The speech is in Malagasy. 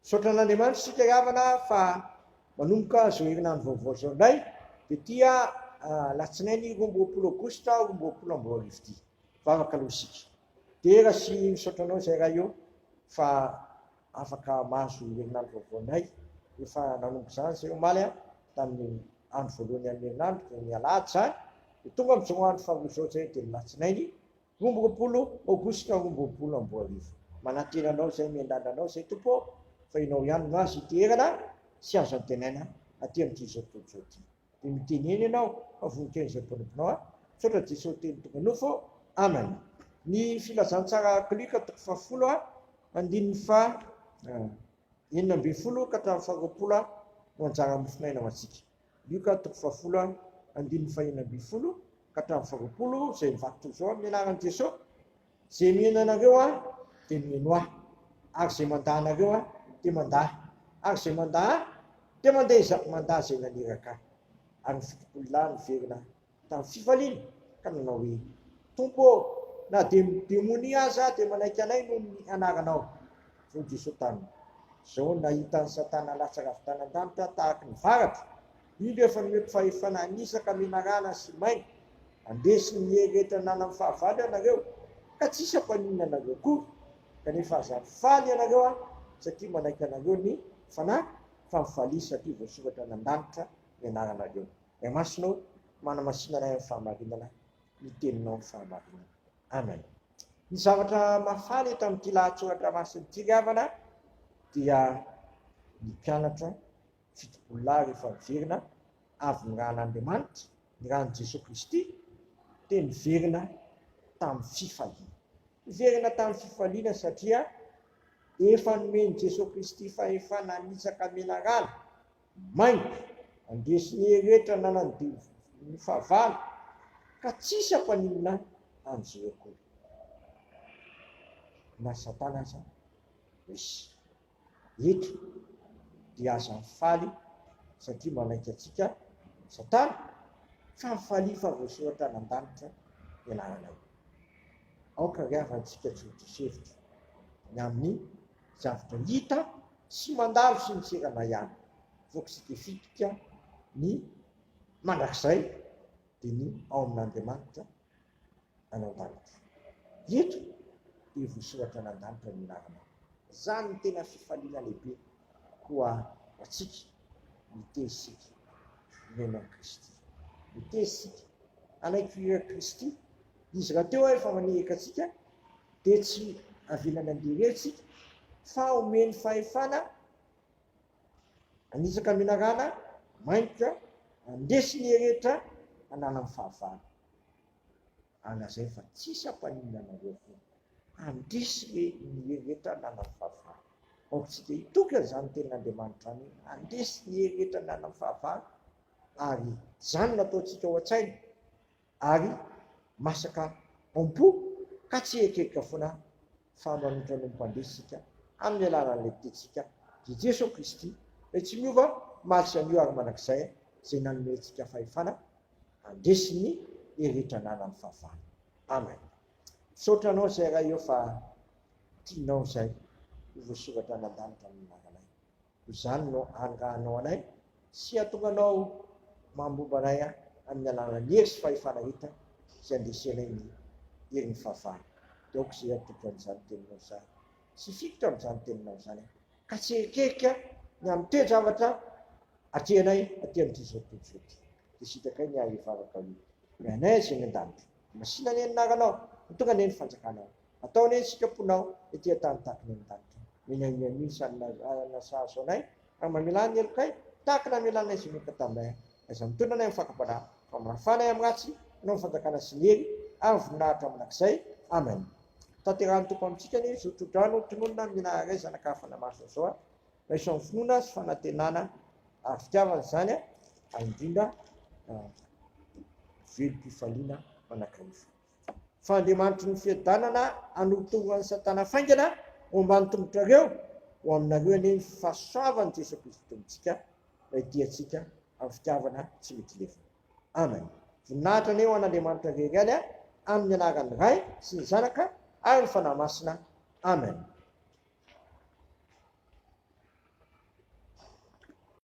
Sotran'Andriamanitra sika havana fa manomboka zao herinandro vaovao zao indray dia tia latsinainy 20 Aogositra 2024 ity vavaka aloha isika. Dia raha sy misotranao izay raha eo fa afaka mahazo herinandro vaovao indray efa nanomboka izany zay omaly tamin'ny andro voalohany amin'ny herinandro dia ny alahady izany dia tonga amin'izao andro faharoa zao zay dia ny latsinainy 20 Aogositra 2024. Manantena anao zay miandanda anao zay tompo fa ianao ihany no azy iterana sy azo antenaina aty amin'ity zao tontolo zao ity. Dia miteny eny ianao fa voninkazo izay mpanomponao saotra Jesosy teny tonga nofo. Amen. Ny filazantsara klika toko 10 andininy fa 19 ka hatramin'ny 20 no anjara mofinaina ho antsika. Luka toko 10 andininy fa 19 ka hatramin'ny 20 izay mivakotra zao amin'ny anaran'i Jesosy. Zay mihena anareo dia miheno ahy, ary zay mandahy anareo dia mandahy, ary zay mandahy dia mandahy zay naniraka. Ary ny fitopolo lahy niverina tamin'ny fifaliana ka nanao hoe tompo na dia demoni aza dia manaiky anay no ny anaranao. Zao Jesosy taminy zao nahita ny satana latsa ravin-tanan-danitra tahaka ny varatra. Io efa nomeko fahefana anisaka menarana sy maina andesy ny heretra nana amin'ny fahavalo anareo ka tsisy ampaninana anareo koa kanefa aza faly anareo satria manaiky anareo ny fanahy fa mifalisy satria voasoratra nan-danitra ny anaranareo. Masinao manamasina anay amin'ny fahamarinana ny teninao ny fahamarinana. Amen. Ny zavatra mafaly eto amin'ity lahatsoratra masin'ity havana dia ny mpianatra fitopolo lahy rehefa miverina avy ny ran'Andriamanitra, ny ran'i Jesosy Kristy dia niverina tamin'ny fifaliana. Niverina tamin'ny fifaliana satria efa nomeny Jesosy Kristy fahefana anisaka menarana mainka andesy ny heretra nanany ny fahavalo ka tsisy ampaninana an'izay akory. Na satana aza misy eto dia aza mifaly satria manaiky atsika satana fa mifaly fa voasoratra nan-danitra ianaranay. Aoka riavantsika tsotrosevitra ny amin'ny zavatra hita sy mandalo sy mitserana ihany. Voksika fitika ny mandrakizay dia ny ao amin'Andriamanitra anao-danitra. Eto dia voasoratra nan-danitra ny ianarana. Zany ny tena fifaliana lehibe koa atsika mitesika menan'i Kristy. Mitesika anaiky Kristy. Izy raha teo efa manerika atsika dia tsy avelany andeha fa omeny fahefana anisaka menarana mainka andesy ny heretra anana amin'ny fahavalo. Anazay fa tsisy ampaninana anareo koa andesy ny heretra anana amin'ny fahavalo. Aotsika hitoky an'izany tenin'Andriamanitra any andesy ny heretra anana amin'ny fahavalo ary zany nataontsika ho an-tsaina ary masaka ompo ka tsy ekeka foana fa manotra no mpandesika amin'ny alalan'ilay tentsika dia Jesosy Kristy tsy miova matsy an'io ary manakizay zay nanomentsika fahefana andesy ny heretra anana amin'ny fahavalo. Amen. Sotranao zay raha eo fa tianao zay voasoratra nan-danitra amin'ny anaranay. Izany no angahanao anay sy atonganao mamomba anay amin'ny alalan'ny hery sy fahefana hita sy andesenay ny herin'ny fahavalo. Dia aoka izay atoko amin'izany teninao izany sy fikotra amin'izany teninao izany ka tsy erikeka ny amin'ny toe-javatra atrehanay aty amin'ity zao tontolo zao ity. Dia sitakay ny ary vavaka hoe mianay izay ny an-danitra masina ny anaranao tonga ny fanjakanao ataony eny sikaponao ety an-tany tahaka ny an-danitra. Minaniny isany nasazo anay ary mamelany elokay tahaka namelanay izay meka taminay aza mitondra anay amin'ny fakapanahy fa manafanay amin'ny ratsy anao fanjakana sy ny hery ary voninahitra aminakizay. Amen. Tanterahany tompo amintsika ny zotodrano tononona minaray zanakafana maso zao raha isan'ny finoana sy fanantenana ary fitiavana izany ary indrindra velom-pifaliana manakariva. Fa Andriamanitra ny fiadanana anotongan'ny satana faingana ho ambany tongotrareo ho aminareo anie ny fahasoavany Jesosy Kristy tombontsika raha ity atsika amin'ny fitiavana tsy mety lefa. Amen. Voninahitra aneo an'Andriamanitra rery any amin'ny anaran'ny Ray sy ny Zanaka ary ny fanahy masina. Amen.